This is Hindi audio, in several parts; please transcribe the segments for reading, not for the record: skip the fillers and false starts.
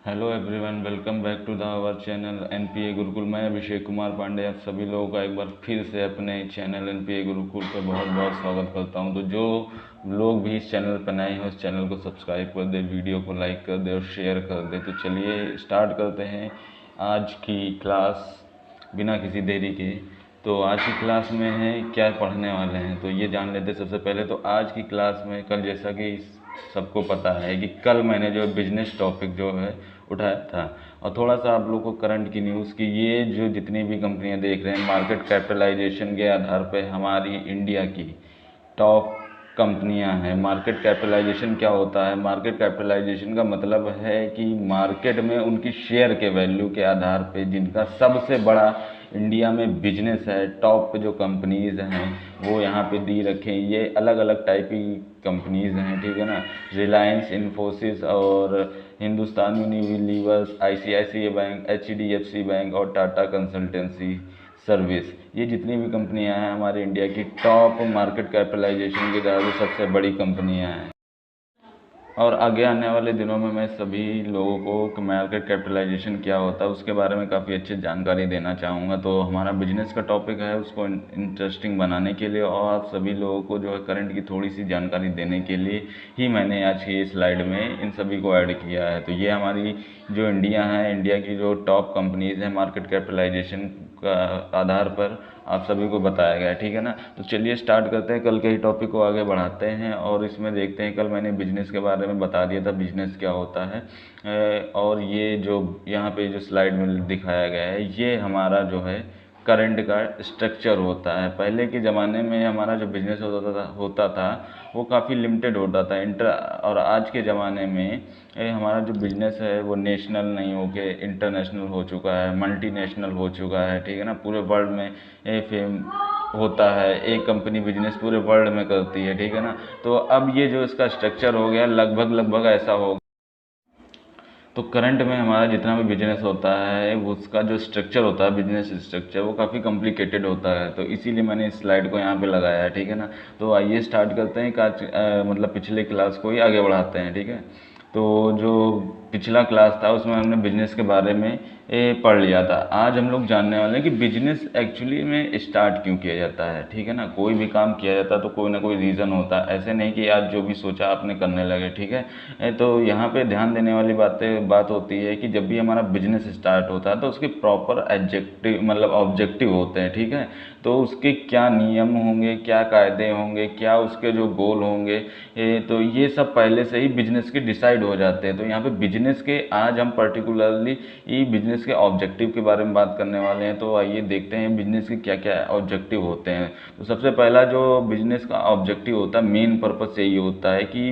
Hello everyone, welcome back to the our channel NPA Gurukul. मैं अभिषेक कुमार पांडे आप सभी लोगों का एक बार फिर से अपने चैनल एनपीए गुरुकुल पर बहुत बहुत स्वागत करता हूं। तो जो लोग भी इस चैनल पर नए हैं उस चैनल को सब्सक्राइब कर दे, वीडियो को लाइक कर दे और शेयर कर दे। तो चलिए स्टार्ट करते हैं आज की क्लास बिना किसी देरी के। तो आज की क्लास में है क्या पढ़ने वाले हैं तो ये जान लेते हैं। सबसे पहले तो आज की क्लास में कल जैसा कि सबको पता है कि कल मैंने जो बिजनेस टॉपिक जो है उठाया था और थोड़ा सा आप लोगों को करंट की न्यूज़ की ये जो जितनी भी कंपनियां देख रहे हैं मार्केट कैपिटलाइजेशन के आधार पे हमारी इंडिया की टॉप कंपनियां हैं। मार्केट कैपिटलाइजेशन क्या होता है? मार्केट कैपिटलाइजेशन का मतलब है कि मार्केट में उनकी शेयर के वैल्यू के आधार पे जिनका सबसे बड़ा इंडिया में बिजनेस है, टॉप पे जो कंपनीज हैं वो यहाँ पे दी रखे हैं। ये अलग अलग टाइप की कंपनीज हैं, ठीक है ना। रिलायंस, इन्फोसिस और Hindustan Unilevers, ICICI bank, HDFC bank और टाटा कंसल्टेंसी सर्विस, ये जितनी भी कंपनियां हैं हमारे इंडिया की टॉप मार्केट कैपिटलाइजेशन की तरह सबसे बड़ी कंपनियां हैं। और आगे आने वाले दिनों में मैं सभी लोगों को मार्केट कैपिटलाइजेशन क्या होता है उसके बारे में काफ़ी अच्छी जानकारी देना चाहूँगा। तो हमारा बिजनेस का टॉपिक है, उसको इंटरेस्टिंग बनाने के लिए और आप सभी लोगों को जो है करंट की थोड़ी सी जानकारी देने के लिए ही मैंने आज की स्लाइड में इन सभी को ऐड किया है। तो ये हमारी जो इंडिया है, इंडिया की जो टॉप कंपनीज़ हैं मार्केट कैपिटलाइजेशन का आधार पर आप सभी को बताया गया है, ठीक है ना। तो चलिए स्टार्ट करते हैं, कल के ही टॉपिक को आगे बढ़ाते हैं और इसमें देखते हैं। कल मैंने बिजनेस के बारे में बता दिया था बिजनेस क्या होता है और ये जो यहाँ पे जो स्लाइड में दिखाया गया है ये हमारा जो है करंट का स्ट्रक्चर होता है। पहले के ज़माने में हमारा जो बिजनेस होता था वो काफ़ी लिमिटेड होता था और आज के ज़माने में हमारा जो बिजनेस है वो नेशनल नहीं हो के इंटरनेशनल हो चुका है, मल्टीनेशनल हो चुका है, ठीक है ना। पूरे वर्ल्ड में फेम होता है, एक कंपनी बिजनेस पूरे वर्ल्ड में करती है, ठीक है ना। तो अब ये जो इसका स्ट्रक्चर हो गया लगभग ऐसा हो। तो करंट में हमारा जितना भी बिजनेस होता है वो उसका जो स्ट्रक्चर होता है, बिजनेस स्ट्रक्चर, वो काफ़ी कॉम्प्लिकेटेड होता है। तो इसीलिए मैंने इस स्लाइड को यहाँ पे लगाया है, ठीक है ना। तो आइए स्टार्ट करते हैं आज मतलब पिछले क्लास को ही आगे बढ़ाते हैं, ठीक है। तो जो पिछला क्लास था उसमें हमने बिजनेस के बारे में पढ़ लिया था। आज हम लोग जानने वाले हैं कि बिजनेस एक्चुअली में स्टार्ट क्यों किया जाता है, ठीक है ना। कोई भी काम किया जाता है तो कोई ना कोई रीज़न होता है, ऐसे नहीं कि आज जो भी सोचा आपने करने लगे, ठीक है। तो यहाँ पे ध्यान देने वाली बात होती है कि जब भी हमारा बिजनेस स्टार्ट होता है तो उसके प्रॉपर एब्जेक्टिव मतलब ऑब्जेक्टिव होते हैं, ठीक है। तो उसके क्या नियम होंगे, क्या कायदे होंगे, क्या उसके जो गोल होंगे, तो ये सब पहले से ही बिजनेस के डिसाइड हो जाते हैं। तो यहाँ पे बिजनेस के आज हम पर्टिकुलरली ये बिजनेस के ऑब्जेक्टिव के बारे में बात करने वाले हैं। तो आइए देखते हैं बिजनेस के क्या क्या ऑब्जेक्टिव होते हैं। तो सबसे पहला जो बिजनेस का ऑब्जेक्टिव होता है, मेन पर्पस यही होता है कि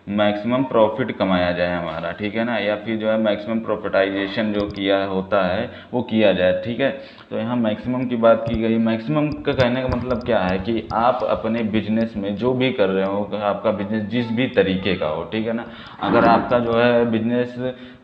मैक्सिमम प्रॉफिट कमाया जाए हमारा, ठीक है ना। या फिर जो है मैक्सिमम प्रॉफिटाइजेशन जो किया होता है वो किया जाए, ठीक है। तो यहाँ मैक्सिमम की बात की गई। मैक्सिमम का कहने का मतलब क्या है कि आप अपने बिजनेस में जो भी कर रहे हो, आपका बिजनेस जिस भी तरीके का हो, ठीक है ना। अगर आपका जो है बिजनेस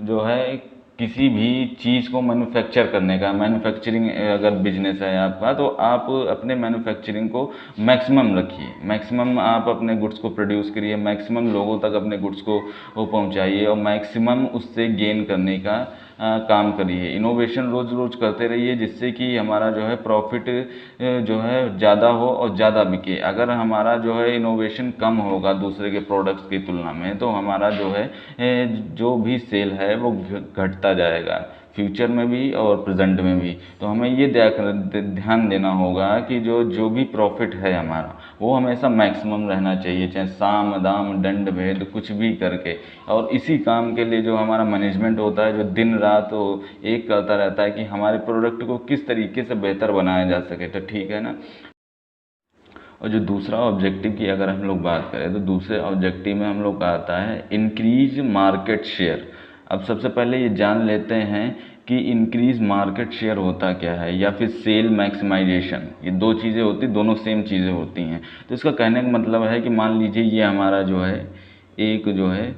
जो है किसी भी चीज़ को मैन्युफैक्चर करने का, मैन्युफैक्चरिंग अगर बिजनेस है आपका, तो आप अपने मैन्युफैक्चरिंग को मैक्सिमम रखिए, मैक्सिमम आप अपने गुड्स को प्रोड्यूस करिए, मैक्सिमम लोगों तक अपने गुड्स को वो पहुंचाइए और मैक्सिमम उससे गेन करने का काम करिए। इनोवेशन रोज़ रोज़ करते रहिए जिससे कि हमारा जो है प्रॉफिट जो है ज़्यादा हो और ज़्यादा बिके। अगर हमारा जो है इनोवेशन कम होगा दूसरे के प्रोडक्ट्स की तुलना में तो हमारा जो है जो भी सेल है वो घटता जाएगा फ्यूचर में भी और प्रेजेंट में भी। तो हमें ये ध्यान देना होगा कि जो जो भी प्रॉफिट है हमारा वो हमेशा मैक्सिमम रहना चाहिए, चाहे साम दाम दंड भेद कुछ भी करके। और इसी काम के लिए जो हमारा मैनेजमेंट होता है जो दिन रात वो एक करता रहता है कि हमारे प्रोडक्ट को किस तरीके से बेहतर बनाया जा सके, तो ठीक है ना। और जो दूसरा ऑब्जेक्टिव की अगर हम लोग बात करें तो दूसरे ऑब्जेक्टिव में हम लोग का आता है इंक्रीज मार्केट शेयर। अब सबसे पहले ये जान लेते हैं कि इंक्रीज मार्केट शेयर होता क्या है या फिर सेल मैक्सिमाइजेशन। ये दो चीज़ें होती, दोनों सेम चीज़ें होती हैं। तो इसका कहने का मतलब है कि मान लीजिए ये हमारा जो है एक जो है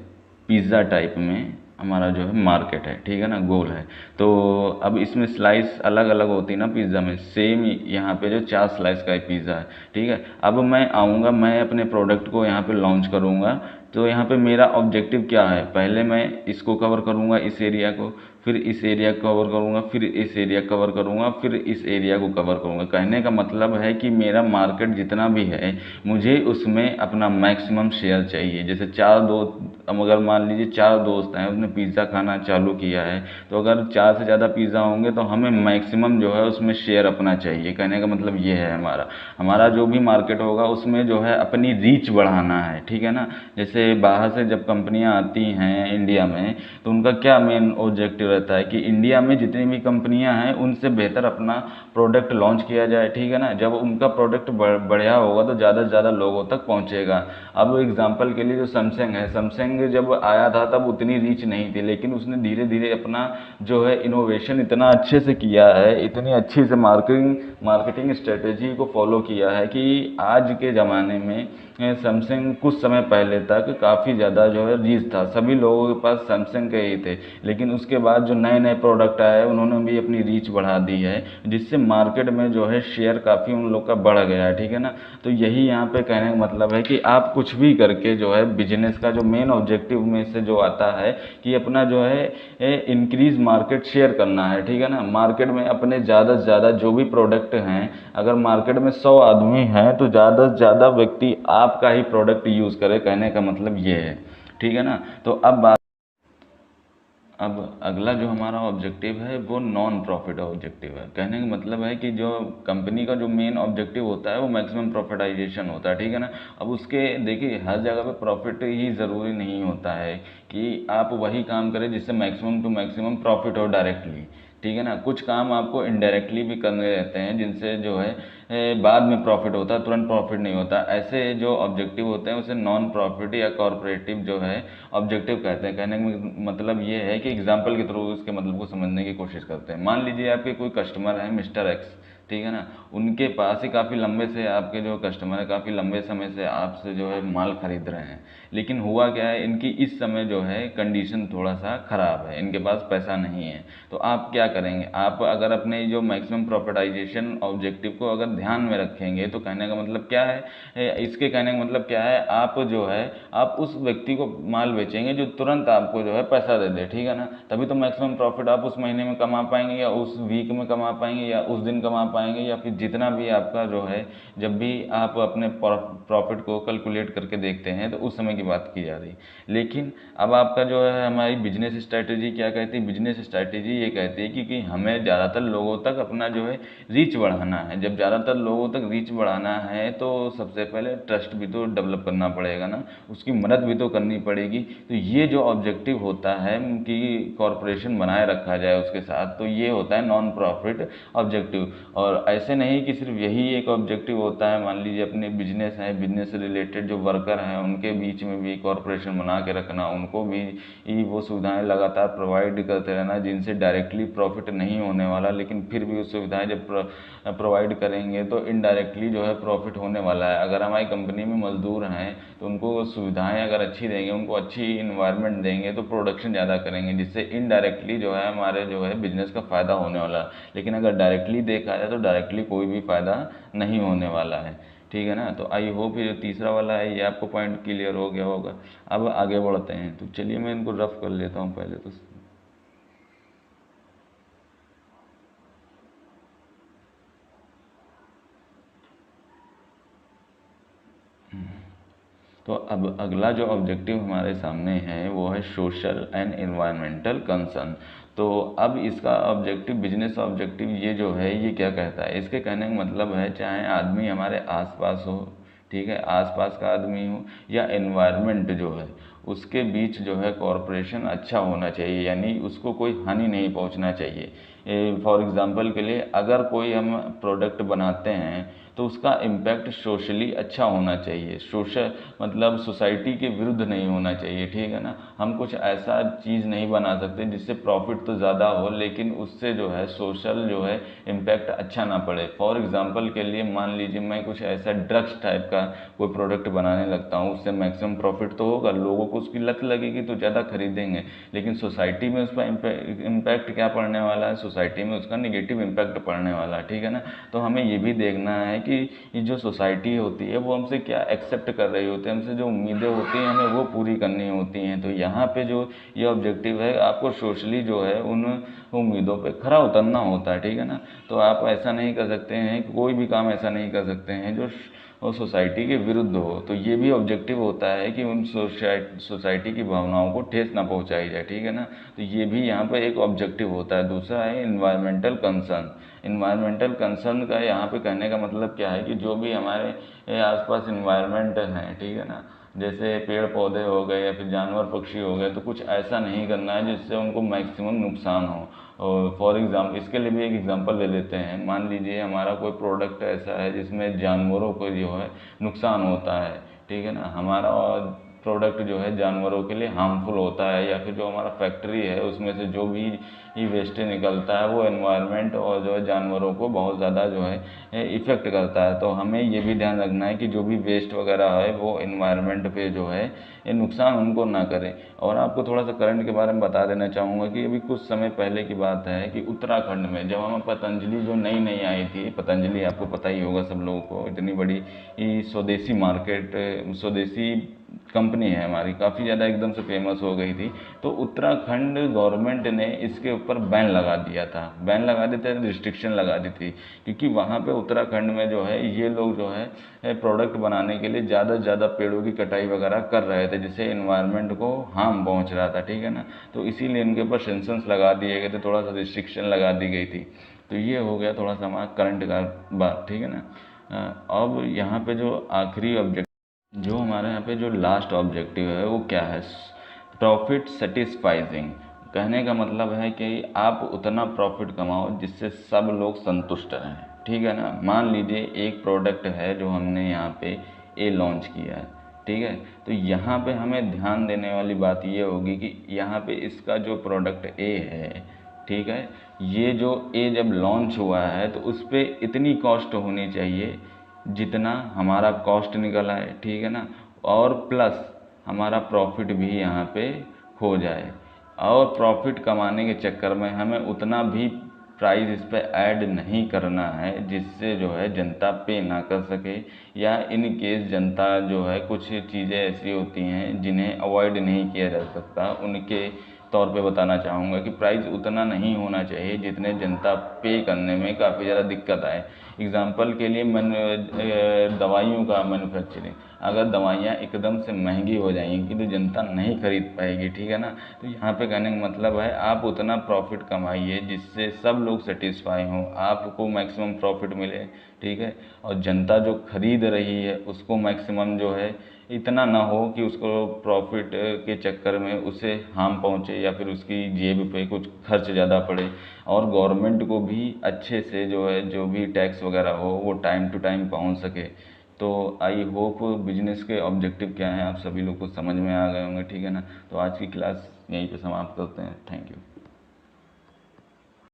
पिज़्ज़ा टाइप में हमारा जो है मार्केट है, ठीक है ना, गोल है। तो अब इसमें स्लाइस अलग अलग होती है ना पिज़्ज़ा में, सेम यहाँ पे जो 4 स्लाइस का पिज़्ज़ा है, ठीक है। अब मैं आऊँगा, मैं अपने प्रोडक्ट को यहाँ पे लॉन्च करूँगा, तो यहाँ पे मेरा ऑब्जेक्टिव क्या है, पहले मैं इसको कवर करूँगा, इस एरिया को, फिर इस एरिया को कवर करूँगा, फिर इस एरिया कवर करूँगा, फिर इस एरिया को कवर करूँगा। कहने का मतलब है कि मेरा मार्केट जितना भी है मुझे उसमें अपना मैक्सिमम शेयर चाहिए। जैसे चार दोस्त, अगर मान लीजिए चार दोस्त हैं, उसने पिज़्ज़ा खाना चालू किया है, तो अगर चार से ज़्यादा पिज़्ज़ा होंगे तो हमें मैक्सिमम जो है उसमें शेयर अपना चाहिए। कहने का मतलब ये है हमारा हमारा जो भी मार्केट होगा उसमें जो है अपनी रीच बढ़ाना है, ठीक है ना। जैसे बाहर से जब कंपनियां आती हैं इंडिया में, तो उनका क्या मेन ऑब्जेक्टिव रहता है कि इंडिया में जितनी भी कंपनियां हैं उनसे बेहतर अपना प्रोडक्ट लॉन्च किया जाए, ठीक है ना। जब उनका प्रोडक्ट बढ़िया होगा तो ज़्यादा से ज़्यादा लोगों तक पहुंचेगा। अब एग्जांपल के लिए जो सैमसंग है, सैमसंग जब आया था तब उतनी रीच नहीं थी, लेकिन उसने धीरे धीरे अपना जो है इनोवेशन इतना अच्छे से किया है, इतनी अच्छी से मार्केटिंग स्ट्रेटेजी को फॉलो किया है कि आज के ज़माने में सैमसंग कुछ समय पहले तक काफ़ी ज़्यादा जो है रीच था, सभी लोगों के पास सैमसंग के ही थे। लेकिन उसके बाद जो नए नए प्रोडक्ट आए उन्होंने भी अपनी रीच बढ़ा दी है, जिससे मार्केट में जो है शेयर काफ़ी उन लोग का बढ़ गया है, ठीक है ना। तो यही यहाँ पे कहने का मतलब है कि आप कुछ भी करके जो है बिजनेस का जो मेन ऑब्जेक्टिव में से जो आता है कि अपना जो है इंक्रीज मार्केट शेयर करना है, ठीक है ना। मार्केट में अपने ज़्यादा से ज़्यादा जो भी प्रोडक्ट हैं, अगर मार्केट में 100 आदमी हैं तो ज़्यादा से ज़्यादा व्यक्ति आपका ही प्रोडक्ट यूज़ करे, कहने का मतलब ये है, ठीक है ना। तो अब अगला जो हमारा ऑब्जेक्टिव है वो नॉन प्रॉफिट ऑब्जेक्टिव है। कहने का मतलब है कि जो कंपनी का जो मेन ऑब्जेक्टिव होता है वो मैक्सिमम प्रॉफिटाइजेशन होता है, ठीक है ना। अब उसके देखिए हर जगह पे प्रॉफिट ही ज़रूरी नहीं होता है कि आप वही काम करें जिससे मैक्सिमम टू मैक्सिमम प्रॉफिट हो डायरेक्टली, ठीक है ना। कुछ काम आपको इनडायरेक्टली भी करने रहते हैं जिनसे जो है बाद में प्रॉफिट होता है, तुरंत प्रॉफिट नहीं होता। ऐसे जो ऑब्जेक्टिव होते हैं उसे नॉन प्रॉफिट या कॉरपोरेटिव जो है ऑब्जेक्टिव कहते हैं। कहने का मतलब ये है कि एग्जाम्पल के थ्रू इसके मतलब को समझने की कोशिश करते हैं। मान लीजिए आपके कोई कस्टमर है मिस्टर एक्स, ठीक है ना। उनके पास ही काफ़ी लंबे से आपके जो कस्टमर है काफ़ी लंबे समय से आपसे जो है माल खरीद रहे हैं, लेकिन हुआ क्या है इनकी इस समय जो है कंडीशन थोड़ा सा ख़राब है, इनके पास पैसा नहीं है। तो आप क्या करेंगे, आप अगर अपने जो मैक्सिमम प्रॉफिटाइजेशन ऑब्जेक्टिव को अगर ध्यान में रखेंगे तो कहने का मतलब क्या है, इसके कहने का मतलब क्या है, आप जो है आप उस व्यक्ति को माल बेचेंगे जो तुरंत आपको जो है पैसा दे दे, ठीक है ना। तभी तो मैक्सिमम प्रॉफिट आप उस महीने में कमा पाएंगे या उस वीक में कमा पाएंगे या उस दिन कमा पाएंगे या फिर जितना भी आपका जो है, जब भी आप अपने प्रॉफिट को कैलकुलेट करके देखते हैं तो उस समय की बात की जा रही। लेकिन अब आपका जो है हमारी बिजनेस स्ट्रैटेजी क्या कहती है, बिजनेस स्ट्रैटेजी ये कहती है कि हमें ज़्यादातर लोगों तक अपना जो है रीच बढ़ाना है। जब ज़्यादातर लोगों तक रीच बढ़ाना है तो सबसे पहले ट्रस्ट भी तो डेवलप करना पड़ेगा ना, उसकी मदद भी तो करनी पड़ेगी। तो ये जो ऑब्जेक्टिव होता है कि कॉरपोरेशन बनाए रखा जाए उसके साथ, तो ये होता है नॉन प्रॉफिट ऑब्जेक्टिव। और ऐसे नहीं कि सिर्फ यही एक ऑब्जेक्टिव होता है, मान लीजिए अपने बिजनेस है, बिजनेस से रिलेटेड जो वर्कर हैं उनके बीच में भी कॉरपोरेशन बना के रखना, उनको भी वो सुविधाएं लगातार प्रोवाइड करते रहना जिनसे डायरेक्टली प्रॉफिट नहीं होने वाला, लेकिन फिर भी वो सुविधाएं जब प्रोवाइड करेंगे तो इनडायरेक्टली जो है प्रॉफिट होने वाला है। अगर हमारी कंपनी में मजदूर हैं तो उनको सुविधाएं अगर अच्छी देंगे, उनको अच्छी इन्वायरमेंट देंगे तो प्रोडक्शन ज़्यादा करेंगे, जिससे इनडायरेक्टली जो है हमारे जो है बिजनेस का फ़ायदा होने वाला है। लेकिन अगर डायरेक्टली देखा जाए तो डायरेक्टली कोई भी फ़ायदा नहीं होने वाला है, ठीक है ना। तो आई होप ये जो तीसरा वाला है ये आपको पॉइंट क्लियर हो गया होगा। अब आगे बढ़ते हैं, तो चलिए मैं इनको रफ कर लेता हूँ पहले तो। तो अब अगला जो ऑब्जेक्टिव हमारे सामने है वो है सोशल एंड एनवायरमेंटल कंसर्न। तो अब इसका ऑब्जेक्टिव, बिजनेस ऑब्जेक्टिव ये जो है ये क्या कहता है, इसके कहने का मतलब है चाहे आदमी हमारे आसपास हो, ठीक है, आसपास का आदमी हो या एनवायरनमेंट जो है उसके बीच जो है कॉरपोरेशन अच्छा होना चाहिए, यानी उसको कोई हानि नहीं पहुंचना चाहिए। फॉर एग्जांपल के लिए अगर कोई हम प्रोडक्ट बनाते हैं तो उसका इम्पैक्ट सोशली अच्छा होना चाहिए, सोशल मतलब सोसाइटी के विरुद्ध नहीं होना चाहिए, ठीक है ना। हम कुछ ऐसा चीज़ नहीं बना सकते जिससे प्रॉफिट तो ज़्यादा हो लेकिन उससे जो है सोशल जो है इम्पैक्ट अच्छा ना पड़े। फॉर एग्जांपल के लिए मान लीजिए मैं कुछ ऐसा ड्रग्स टाइप का कोई प्रोडक्ट बनाने लगता हूँ, उससे मैक्सिमम प्रॉफिट तो होगा, लोगों को उसकी लत लगेगी तो ज़्यादा खरीदेंगे, लेकिन सोसाइटी में उसका इम्पैक्ट क्या पड़ने वाला है, सोसाइटी में उसका निगेटिव इम्पैक्ट पड़ने वाला है, ठीक है ना। तो हमें ये भी देखना है कि ये जो सोसाइटी होती है वो हमसे क्या एक्सेप्ट कर रही होती है, हमसे जो उम्मीदें होती हैं हमें वो पूरी करनी होती हैं। तो यहाँ पे जो ये ऑब्जेक्टिव है, आपको सोशली जो है उन उम्मीदों पे खरा उतरना होता है, ठीक है ना। तो आप ऐसा नहीं कर सकते हैं, कोई भी काम ऐसा नहीं कर सकते हैं जो और सोसाइटी के विरुद्ध हो। तो ये भी ऑब्जेक्टिव होता है कि उन सोसाइटी की भावनाओं को ठेस ना पहुंचाई जाए, ठीक है ना। तो ये भी यहाँ पर एक ऑब्जेक्टिव होता है। दूसरा है इन्वायरमेंटल कंसर्न। इन्वायरमेंटल कंसर्न का यहाँ पे कहने का मतलब क्या है कि जो भी हमारे आसपास इन्वायरमेंट है, ठीक है ना, जैसे पेड़ पौधे हो गए या फिर जानवर पक्षी हो गए, तो कुछ ऐसा नहीं करना है जिससे उनको मैक्सिमम नुकसान हो। और फॉर एग्जाम्पल, इसके लिए भी एक एग्जांपल ले लेते हैं। मान लीजिए हमारा कोई प्रोडक्ट ऐसा है जिसमें जानवरों को जो है नुकसान होता है, ठीक है ना, हमारा प्रोडक्ट जो है जानवरों के लिए हार्मफुल होता है, या फिर जो हमारा फैक्ट्री है उसमें से जो भी वेस्ट निकलता है वो एनवायरनमेंट और जो है जानवरों को बहुत ज़्यादा जो है इफ़ेक्ट करता है। तो हमें ये भी ध्यान रखना है कि जो भी वेस्ट वगैरह है वो एनवायरनमेंट पे जो है ये नुकसान उनको ना करे। और आपको थोड़ा सा करंट के बारे में बता देना चाहूँगा कि अभी कुछ समय पहले की बात है कि उत्तराखंड में जब हम पतंजलि जो नई नई आई थी, पतंजलि आपको पता ही होगा सब लोगों को, इतनी बड़ी स्वदेशी मार्केट, स्वदेशी कंपनी है हमारी, काफ़ी ज़्यादा एकदम से फेमस हो गई थी। तो उत्तराखंड गवर्नमेंट ने इसके ऊपर बैन लगा दिया था, बैन लगा दी थी, रिस्ट्रिक्शन लगा दी थी, क्योंकि वहाँ पे उत्तराखंड में जो है ये लोग जो है प्रोडक्ट बनाने के लिए ज़्यादा से ज़्यादा पेड़ों की कटाई वगैरह कर रहे थे, जिससे इन्वायरमेंट को हार्म पहुँच रहा था, ठीक है ना। तो इसीलिए इनके ऊपर सेंसन्स लगा दिए गए थे, थोड़ा सा रिस्ट्रिक्शन लगा दी गई थी। तो ये हो गया थोड़ा सा हमारा करंट का बात, ठीक है ना। अब यहाँ पे जो आखिरी ऑब्जेक्ट, जो हमारे यहाँ पे जो लास्ट ऑब्जेक्टिव है वो क्या है, प्रॉफिट सेटिस्फाइजिंग। कहने का मतलब है कि आप उतना प्रॉफिट कमाओ जिससे सब लोग संतुष्ट रहें, ठीक है ना। मान लीजिए एक प्रोडक्ट है जो हमने यहाँ पे ए लॉन्च किया है, ठीक है। तो यहाँ पे हमें ध्यान देने वाली बात ये होगी कि यहाँ पे इसका जो प्रोडक्ट ए है, ठीक है, ये जो ए जब लॉन्च हुआ है तो उस पर इतनी कॉस्ट होनी चाहिए जितना हमारा कॉस्ट निकल आए, ठीक है ना, और प्लस हमारा प्रॉफिट भी यहाँ पे हो जाए। और प्रॉफिट कमाने के चक्कर में हमें उतना भी प्राइस इस पर ऐड नहीं करना है जिससे जो है जनता पे ना कर सके, या इन केस जनता जो है कुछ चीज़ें ऐसी होती हैं जिन्हें अवॉइड नहीं किया जा सकता, उनके तौर पे बताना चाहूँगा कि प्राइस उतना नहीं होना चाहिए जितने जनता पे करने में काफ़ी ज़्यादा दिक्कत आए। एग्ज़ाम्पल के लिए दवाइयों का मैन्युफैक्चरिंग, अगर दवाइयाँ एकदम से महंगी हो जाएंगी तो जनता नहीं खरीद पाएगी, ठीक है ना। तो यहाँ पे कहने का मतलब है आप उतना प्रॉफिट कमाइए जिससे सब लोग सेटिस्फाई हों, आपको मैक्सिमम प्रॉफिट मिले, ठीक है, और जनता जो खरीद रही है उसको मैक्सिमम जो है इतना ना हो कि उसको प्रॉफिट के चक्कर में उसे हार्म पहुँचे या फिर उसकी जेब पे कुछ खर्च ज़्यादा पड़े। और गवर्नमेंट को भी अच्छे से जो है जो भी टैक्स वगैरह हो वो टाइम टू टाइम पहुँच सके। तो आई होप बिजनेस के ऑब्जेक्टिव क्या हैं आप सभी लोग को समझ में आ गए होंगे, ठीक है ना। तो आज की क्लास यहीं पे समाप्त करते हैं। Thank you.